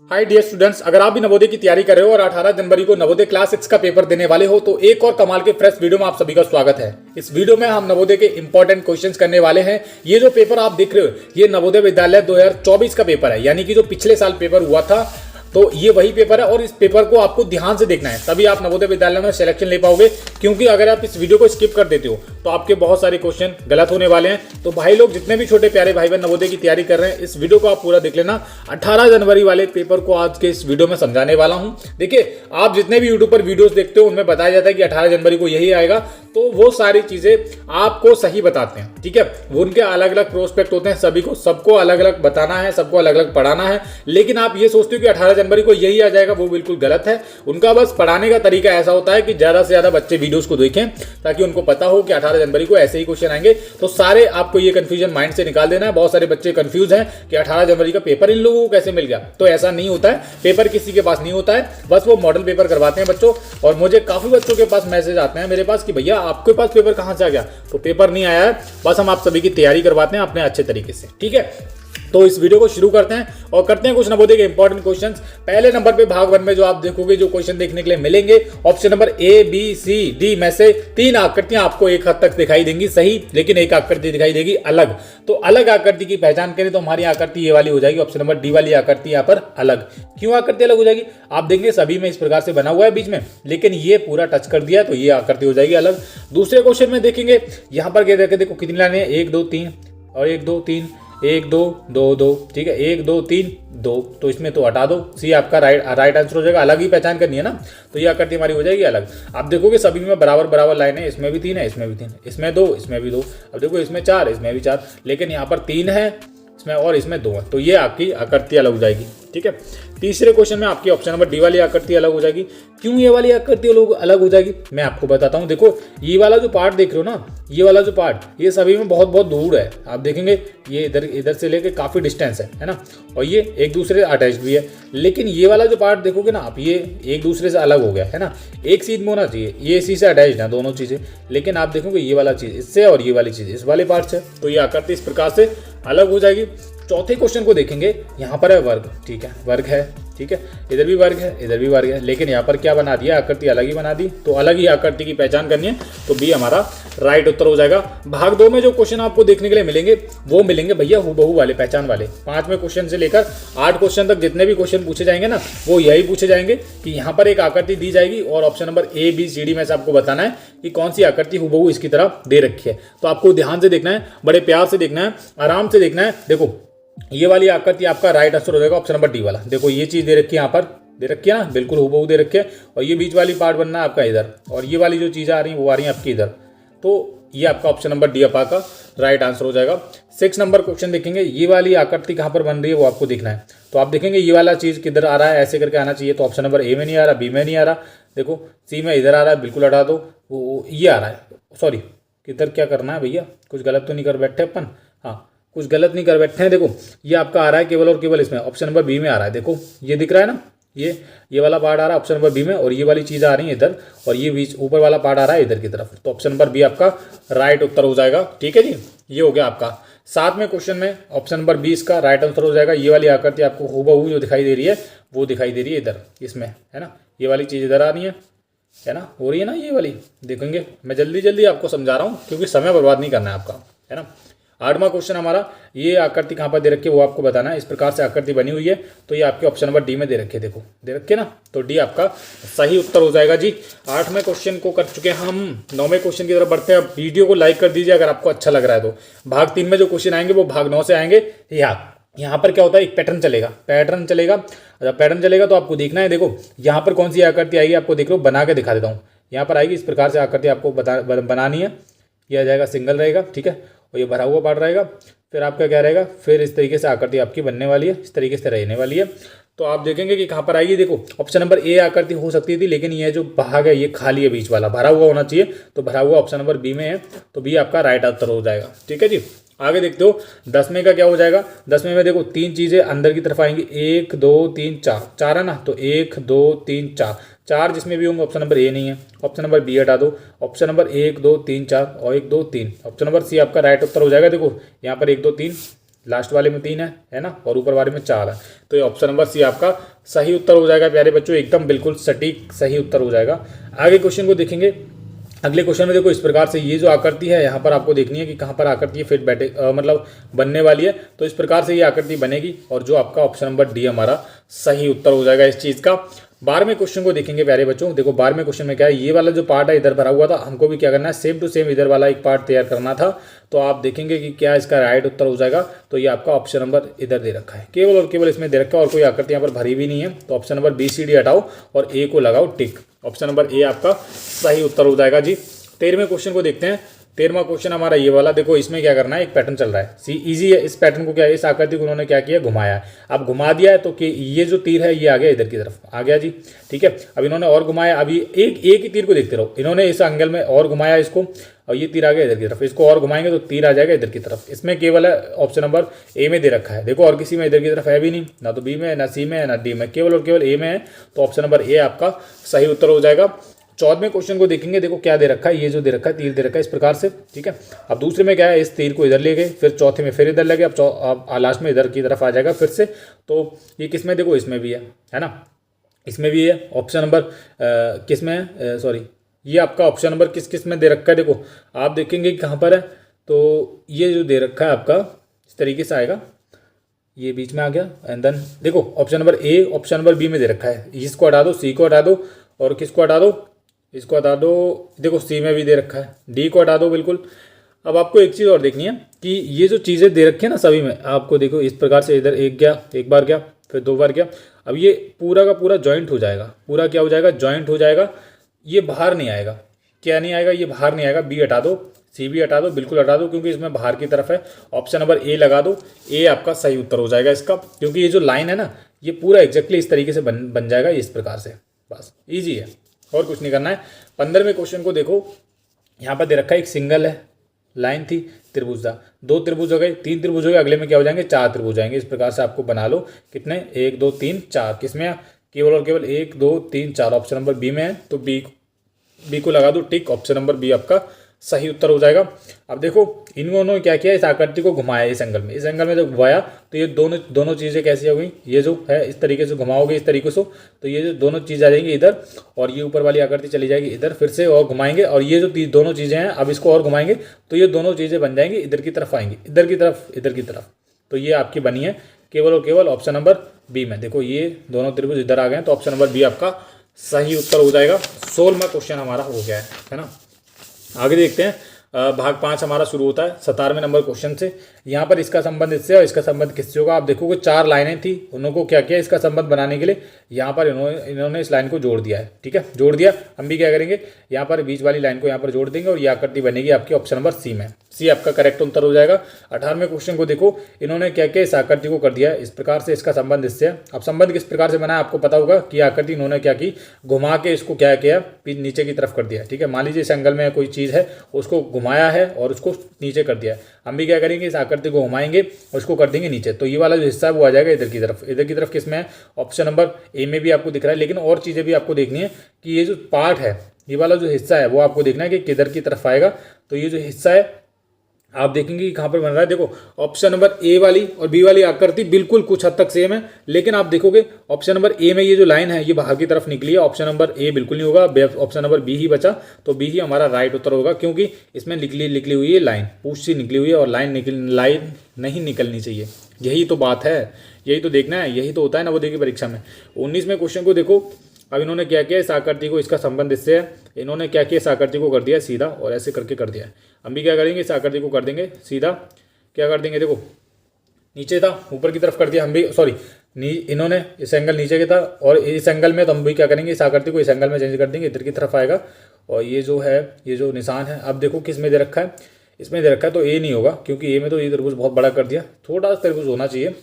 Hi dear students, अगर आप भी नवोदय की तैयारी कर रहे हो और 18 जनवरी को नवोदय क्लास 6 का पेपर देने वाले हो तो एक और कमाल के फ्रेश वीडियो में आप सभी का स्वागत है। इस वीडियो में हम नवोदय के इंपॉर्टेंट क्वेश्चंस करने वाले हैं। ये जो पेपर आप देख रहे हो ये नवोदय विद्यालय 2024 का पेपर है, यानी कि जो पिछले साल पेपर हुआ था तो ये वही पेपर है और इस पेपर को आपको ध्यान से देखना है, तभी आप नवोदय विद्यालय में सिलेक्शन ले पाओगे। क्योंकि अगर आप इस वीडियो को स्किप कर देते हो तो आपके बहुत सारे क्वेश्चन गलत होने वाले हैं। तो भाई लोग, जितने भी छोटे प्यारे भाई बहन नवोदय की तैयारी कर रहे हैं, इस वीडियो को आप पूरा देख लेना। 18 जनवरी वाले पेपर को आज के इस वीडियो में समझाने वाला हूं। देखिए, आप जितने भी यूट्यूब पर वीडियोस देखते हो उनमें बताया जाता है कि 18 जनवरी को यही आएगा, तो वो सारी चीजें आपको सही बताते हैं। ठीक है, वो उनके अलग अलग प्रोस्पेक्ट होते हैं, सभी को सबको अलग अलग बताना है, सबको अलग अलग पढ़ाना है। लेकिन आप ये सोचते हो कि 18 जनवरी को यही आ जाएगा, वो बिल्कुल गलत है। उनका बस पढ़ाने का तरीका ऐसा होता है कि ज्यादा से ज्यादा बच्चे वीडियोस को देखें ताकि उनको पता हो कि 18 जनवरी को ऐसे ही क्वेश्चन आएंगे। तो सारे आपको ये कंफ्यूजन माइंड से निकाल देना है। बहुत सारे बच्चे कंफ्यूज हैं कि 18 जनवरी का पेपर इन लोगों को कैसे मिल गया। तो ऐसा नहीं होता है, पेपर किसी के पास नहीं होता है, बस वो मॉडल पेपर करवाते हैं बच्चों। और मुझे काफी बच्चों के पास मैसेज आते हैं मेरे पास कि भैया आपके पास पेपर कहां से आ गया। तो पेपर नहीं आया है, बस हम आप सभी की तैयारी करवाते हैं अपने अच्छे तरीके से। ठीक है, तो इस वीडियो को शुरू करते हैं और करते हैं कुछ नवोदय के इंपॉर्टेंट क्वेश्चंस। पहले नंबर पे भाग 1 में जो आप देखोगे जो क्वेश्चन देखने के लिए मिलेंगे, option number A B C D में से 3 आकृतियां आपको एक हद तक दिखाई देंगी सही, लेकिन एक आकृति दिखाई देगी अलग। तो अलग आकृति की पहचान करें तो हमारी आकृति ये वाली हो जाएगी, ऑप्शन नंबर डी वाली आकृति यहाँ पर अलग। क्यों आकृति अलग हो जाएगी? आप देखेंगे सभी में इस प्रकार से बना हुआ है बीच में, लेकिन ये पूरा टच कर दिया तो ये आकृति हो जाएगी अलग। दूसरे क्वेश्चन में देखेंगे यहाँ पर देखो कितनी लाइनें हैं, 1 2 3 और 1 2 3, 1 2 2 2। ठीक है, 1 2 3 2, तो इसमें तो हटा दो, सी आपका राइट आंसर हो जाएगा। अलग ही पहचान करनी है ना, तो ये आकृति हमारी हो जाएगी अलग। आप देखोगे सभी में बराबर बराबर लाइन है, इसमें भी 3 है, इसमें भी 3 है, इसमें 2, इसमें भी 2। अब देखो इसमें 4, इसमें भी 4, लेकिन यहाँ पर 3 है इसमें और इसमें 2 है, तो ये आपकी आकृति अलग हो जाएगी। ठीक है, तीसरे क्वेश्चन में आपकी ऑप्शन नंबर डी वाली आकृति अलग हो जाएगी। क्यों ये वाली आकृति अलग हो जाएगी मैं आपको बताता हूँ। देखो ये वाला जो पार्ट देख रहे हो ना, ये वाला जो पार्ट, ये सभी में बहुत बहुत दूर है। आप देखेंगे ये इधर से लेके काफी डिस्टेंस है ना, और ये एक दूसरे से अटैच भी है। लेकिन ये वाला जो पार्ट देखोगे ना आप, ये एक दूसरे से अलग हो गया है ना, एक सीध में होना चाहिए, ये इसी से अटैच है दोनों चीजें। लेकिन आप देखोगे ये वाला चीज इससे और ये वाली चीज इस वाले पार्ट से, तो ये आकृति इस प्रकार से अलग हो जाएगी। चौथे क्वेश्चन को देखेंगे, यहाँ पर है वर्ग। ठीक है, वर्ग है, ठीक है, इधर भी वर्ग है, इधर भी वर्ग है, लेकिन यहाँ पर क्या बना दिया, आकृति अलग ही बना दी। तो अलग ही आकृति की पहचान करनी है, तो बी हमारा राइट उत्तर हो जाएगा। भाग 2 में जो क्वेश्चन आपको देखने के लिए मिलेंगे वो मिलेंगे भैया हूबहू वाले, पहचान वाले। 5वें क्वेश्चन से लेकर 8 क्वेश्चन तक जितने भी क्वेश्चन पूछे जाएंगे ना, वो यही पूछे जाएंगे कि यहाँ पर एक आकृति दी जाएगी और option number A B C D में से आपको बताना है कि कौन सी आकृति हूबहू इसकी तरह दे रखी है। तो आपको ध्यान से देखना है, बड़े प्यार से देखना है, आराम से देखना है। देखो ये वाली आकृति आपका राइट आंसर हो जाएगा, ऑप्शन नंबर डी वाला। देखो ये चीज दे रखी है, यहाँ पर दे रखी है ना, बिल्कुल हूबहू दे रखी है। और ये बीच वाली पार्ट बनना है आपका इधर, और ये वाली जो चीजें आ रही हैं वो आ रही हैं आपकी इधर। तो ये आपका ऑप्शन नंबर डी आपका राइट आंसर हो जाएगा। 6 नंबर क्वेश्चन देखेंगे, ये वाली आकृति कहाँ पर बन रही है वो आपको देखना है। तो आप देखेंगे ये वाला चीज किधर आ रहा है, ऐसे करके आना चाहिए। तो ऑप्शन नंबर ए में नहीं आ रहा, बी में नहीं आ रहा, देखो सी में इधर आ रहा है, बिल्कुल हटा दो। वो ये आ रहा है, सॉरी किधर क्या करना है भैया, कुछ गलत तो नहीं कर बैठे अपन? हाँ, कुछ गलत नहीं कर बैठे हैं। देखो ये आपका आ रहा है केवल और केवल इसमें, ऑप्शन नंबर बी में आ रहा है। देखो ये दिख रहा है ना, ये वाला पार्ट आ रहा है ऑप्शन नंबर बी में, और ये वाली चीज आ रही है इधर, और ये बीच ऊपर वाला पार्ट आ रहा है इधर की तरफ। तो ऑप्शन नंबर बी आपका राइट उत्तर हो जाएगा। ठीक है जी, ये हो गया आपका। 7वें क्वेश्चन में ऑप्शन नंबर 20 का राइट आंसर हो जाएगा। ये वाली आकृति आपको हूबहू जो दिखाई दे रही है वो दिखाई दे रही है इधर, इसमें है ना, ये वाली चीज इधर आ रही है ना, हो रही है ना ये वाली। देखेंगे मैं जल्दी जल्दी आपको समझा रहा हूँ क्योंकि समय बर्बाद नहीं करना है आपका, है ना। 8वां क्वेश्चन हमारा, ये आकृति कहाँ पर दे रखी है वो आपको बताना है। इस प्रकार से आकृति बनी हुई है, तो ये आपके ऑप्शन नंबर डी में दे रखी है। देखो दे रखी है ना, तो डी आपका सही उत्तर हो जाएगा जी। 8वें क्वेश्चन को कर चुके हैं हम, 9वें क्वेश्चन की तरफ बढ़ते हैं। अब वीडियो को लाइक कर दीजिए अगर आपको अच्छा लग रहा है तो। भाग 3 में जो क्वेश्चन आएंगे वो भाग 9 से आएंगे। यहाँ पर क्या होता है, एक पैटर्न चलेगा। जब पैटर्न चलेगा तो आपको देखना है, देखो यहाँ पर कौन सी आकृति आएगी आपको देख लो, बना के दिखा देता हूँ। यहाँ पर आएगी इस प्रकार से आकृति आपको बनानी है। ये आ जाएगा सिंगल रहेगा, ठीक है, और ये भरा हुआ पार्ट रहेगा। फिर आपका क्या रहेगा, फिर इस तरीके से आकृति आपकी बनने वाली है, इस तरीके से रहने वाली है। तो आप देखेंगे कि कहाँ पर आएगी, देखो ऑप्शन नंबर ए आकृति हो सकती थी, लेकिन ये जो भाग है ये खाली है, बीच वाला भरा हुआ होना चाहिए, तो भरा हुआ ऑप्शन नंबर बी में है, तो बी आपका राइट आंसर हो जाएगा। ठीक है जी, आगे देखते हो 10वें का क्या हो जाएगा। 10वें में देखो 3 चीजें अंदर की तरफ आएंगी, 1 2 3 4 है ना, तो 1 2 3 4 जिसमें भी होंगे, ऑप्शन नंबर ए नहीं है, ऑप्शन नंबर बी हटा दो, ऑप्शन नंबर 1 2 3 4 और 1 2 3, ऑप्शन नंबर सी आपका राइट उत्तर हो जाएगा। देखो यहाँ पर 1 2 3 लास्ट वाले में 3 है ना, और ऊपर वाले में 4 है, तो ये ऑप्शन नंबर सी आपका सही उत्तर हो जाएगा प्यारे बच्चों, एकदम बिल्कुल सटीक सही उत्तर हो जाएगा। आगे क्वेश्चन को देखेंगे। अगले क्वेश्चन में देखो इस प्रकार से ये जो आकृति है यहाँ पर आपको देखनी है कि कहाँ पर आकृति फिट बैठे मतलब बनने वाली है। तो इस प्रकार से ये आकृति बनेगी और जो आपका ऑप्शन नंबर डी हमारा सही उत्तर हो जाएगा इस चीज़ का। 12वें क्वेश्चन को देखेंगे प्यारे बच्चों। देखो 12वें क्वेश्चन में क्या है, ये वाला जो पार्ट है इधर भरा हुआ था, हमको भी क्या करना है, सेम टू सेम इधर वाला एक पार्ट तैयार करना था। तो आप देखेंगे कि क्या इसका राइट उत्तर हो जाएगा। तो ये आपका ऑप्शन नंबर इधर दे रखा है, केवल और केवल इसमें दे रखा है और कोई आकृति यहाँ पर भरी भी नहीं है। तो option number B C D हटाओ और ए को लगाओ टिक। ऑप्शन नंबर ए आपका सही उत्तर हो जाएगा जी। 13वें क्वेश्चन को देखते हैं। 13वां क्वेश्चन हमारा ये वाला, देखो इसमें क्या करना है, एक पैटर्न चल रहा है, सी इजी है। इस पैटर्न को क्या है, इस आकृति को उन्होंने क्या किया, घुमाया है। अब घुमा दिया है तो कि ये जो तीर है ये आ गया इधर की तरफ, आ गया जी, ठीक है। अब इन्होंने और घुमाया, अभी एक ही तीर को देखते रहो, इन्होंने इस एंगल में और घुमाया इसको और ये तीर आ गया इधर की तरफ, इसको और घुमाएंगे तो तीर आ जाएगा इधर की तरफ। इसमें केवल है ऑप्शन नंबर ए में दे रखा है, देखो और किसी में इधर की तरफ है भी नहीं, ना तो बी में है, ना सी में है, ना डी में, केवल और केवल ए में है। तो ऑप्शन नंबर ए आपका सही उत्तर हो जाएगा। 14वें क्वेश्चन को देखेंगे। देखो क्या दे रखा है, ये जो दे रखा है तीर दे रखा है इस प्रकार से, ठीक है। अब दूसरे में क्या है, इस तीर को इधर ले गए, फिर चौथे में फिर इधर लगे, अब लास्ट में इधर की तरफ आ जाएगा फिर से। तो ये किस में, देखो इसमें भी है ना, इसमें भी है। ऑप्शन नंबर किस में है, सॉरी ये आपका ऑप्शन नंबर किस में दे रखा है, देखो आप देखेंगे कहाँ पर है। तो ये जो दे रखा है आपका इस तरीके से आएगा, ये बीच में आ गया एंड देन देखो option number A option number B में दे रखा है। इसको हटा दो, सी को हटा दो और किसको हटा दो, इसको हटा दो, देखो सी में भी दे रखा है, डी को हटा दो बिल्कुल। अब आपको एक चीज़ और देखनी है कि ये जो चीज़ें दे रखी है ना सभी में, आपको देखो इस प्रकार से इधर एक गया, एक बार गया, फिर दो बार गया। अब ये पूरा का पूरा जॉइंट हो जाएगा, पूरा क्या हो जाएगा, जॉइंट हो जाएगा। ये बाहर नहीं आएगा, क्या नहीं आएगा, ये बाहर नहीं आएगा। बी हटा दो, सी भी हटा दो, बिल्कुल हटा दो क्योंकि इसमें बाहर की तरफ है। ऑप्शन नंबर ए लगा दो, ए आपका सही उत्तर हो जाएगा इसका, क्योंकि ये जो लाइन है ना ये पूरा एग्जैक्टली इस तरीके से बन जाएगा इस प्रकार से, बस ईजी है और कुछ नहीं करना है। 15वें क्वेश्चन को देखो, यहाँ पर दे रखा है एक सिंगल है, लाइन थी, त्रिभुज था, दो त्रिभुज हो गए, तीन त्रिभुज हो गए, अगले में क्या हो जाएंगे, चार त्रिभुज आएंगे। इस प्रकार से आपको बना लो, कितने, 1 2 3 4, किसमें केवल और केवल 1 2 3 4, ऑप्शन नंबर बी में है। तो बी को लगा दो टिक, ऑप्शन नंबर बी आपका सही उत्तर हो जाएगा। अब देखो इन्होंने क्या किया, इस आकृति को घुमाया इस एंगल में, इस एंगल में जब घुमाया तो ये दोनों चीज़ें कैसी हो गई, ये जो है इस तरीके से घुमाओगे इस तरीके से तो ये जो दोनों चीज़ आ जाएंगी इधर और ये ऊपर वाली आकृति चली जाएगी इधर, फिर से और घुमाएंगे और ये जो दोनों चीज़ें हैं अब इसको और घुमाएंगे तो ये दोनों चीज़ें बन जाएंगी इधर की तरफ आएंगी, इधर की तरफ, इधर की तरफ। तो ये आपकी बनी है केवल और केवल ऑप्शन नंबर बी में। देखो ये दोनों त्रिभुज इधर आ गए हैं तो ऑप्शन नंबर बी आपका सही उत्तर हो जाएगा। 16वां क्वेश्चन हमारा हो गया है ना। आगे देखते हैं, भाग 5 हमारा शुरू होता है 17वें नंबर क्वेश्चन से। यहाँ पर इसका संबंध इससे और इसका संबंध किससे होगा, आप देखोगे 4 लाइनें थी, उनको क्या किया, इसका संबंध बनाने के लिए यहाँ पर इन्होंने इस लाइन को जोड़ दिया है, ठीक है, जोड़ दिया। हम भी क्या करेंगे, यहाँ पर बीच वाली लाइन को यहाँ पर जोड़ देंगे और ये आकृति बनेगी आपकी ऑप्शन नंबर सी में, सी आपका करेक्ट उत्तर हो जाएगा। 18वें क्वेश्चन को देखो, इन्होंने क्या किया, इस आकृति को कर दिया इस प्रकार से, इसका संबंध इससे है। अब संबंध किस प्रकार से बना है आपको पता होगा कि आकृति इन्होंने क्या की, घुमा के इसको क्या किया, नीचे की तरफ कर दिया, ठीक है। मान लीजिए इस एंगल में कोई चीज़ है, उसको घुमाया है और उसको नीचे कर दिया है। हम भी क्या करेंगे, इस आकृति को घुमाएंगे और उसको कर देंगे नीचे, तो ये वाला जो हिस्सा है वो आ जाएगा इधर की तरफ। इधर की तरफ किसमें है, ऑप्शन नंबर ए में भी आपको दिख रहा है, लेकिन और चीज़ें भी आपको देखनी है कि ये जो पार्ट है, ये वाला जो हिस्सा है वो आपको देखना है कि किधर की तरफ आएगा। तो ये जो हिस्सा है आप देखेंगे कि कहाँ पर बन रहा है, देखो ऑप्शन नंबर ए वाली और बी वाली आकृति बिल्कुल कुछ हद तक सेम है, लेकिन आप देखोगे ऑप्शन नंबर ए में ये जो लाइन है ये बाहर की तरफ निकली है, ऑप्शन नंबर ए बिल्कुल नहीं होगा, ऑप्शन नंबर बी ही बचा। तो बी ही हमारा राइट उत्तर होगा, क्योंकि इसमें निकली हुई है लाइन, पूछ सी निकली हुई है और लाइन नहीं निकलनी चाहिए। यही तो बात है, यही तो देखना है, यही तो होता है नवोदय की परीक्षा में। 19वें क्वेश्चन को देखो, अब इन्होंने क्या किया, इस आकृति को, इसका संबंध इससे है, इन्होंने क्या किया, इस आकृति को कर दिया सीधा और ऐसे करके कर दिया है। हम भी क्या करेंगे, इस आकृति को कर देंगे सीधा, क्या कर देंगे, देखो नीचे था ऊपर की तरफ कर दिया, हम भी सॉरी इन्होंने इस एंगल नीचे के था और इस एंगल में, तो हम भी क्या करेंगे, इस आकृति को इस एंगल में चेंज कर देंगे, इधर की तरफ आएगा और ये जो है, ये जो निशान है, अब देखो किस में दे रखा है, इसमें दे रखा है तो ए नहीं होगा, क्योंकि ए में तो ये त्रिभुज बहुत बड़ा कर दिया, थोड़ा सा त्रिभुज होना चाहिए,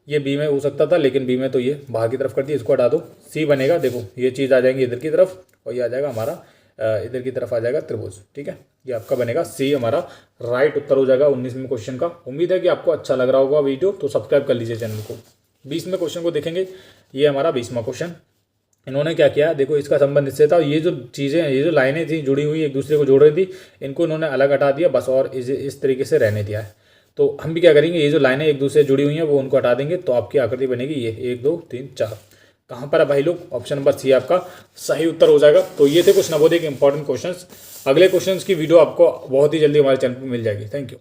ये बी में हो सकता था, लेकिन बी में तो ये बाहर की तरफ कर दिया, इसको हटा दो, सी बनेगा। देखो ये चीज़ आ जाएंगी इधर की तरफ और ये आ जाएगा हमारा इधर की तरफ आ जाएगा त्रिभुज, ठीक है। ये आपका बनेगा सी हमारा राइट उत्तर हो जाएगा 19वें क्वेश्चन का। उम्मीद है कि आपको अच्छा लग रहा होगा वीडियो, तो सब्सक्राइब कर लीजिए चैनल को। 20वें क्वेश्चन को देखेंगे, ये हमारा 20वां क्वेश्चन। इन्होंने क्या किया, देखो इसका संबंध इससे था, ये जो चीज़ें, ये जो लाइनें थी जुड़ी हुई एक दूसरे को जोड़ रही थी, इनको इन्होंने अलग हटा दिया बस और इस तरीके से रहने दिया है। तो हम भी क्या करेंगे, ये जो लाइनें एक दूसरे से जुड़ी हुई हैं वो उनको हटा देंगे, तो आपकी आकृति बनेगी ये 1 2 3 4। कहाँ पर है भाई लोग? ऑप्शन नंबर सी आपका सही उत्तर हो जाएगा। तो ये थे कुछ नवोदय के इंपॉर्टेंट क्वेश्चंस। अगले क्वेश्चंस की वीडियो आपको बहुत ही जल्दी हमारे चैनल पर मिल जाएगी। Thank you.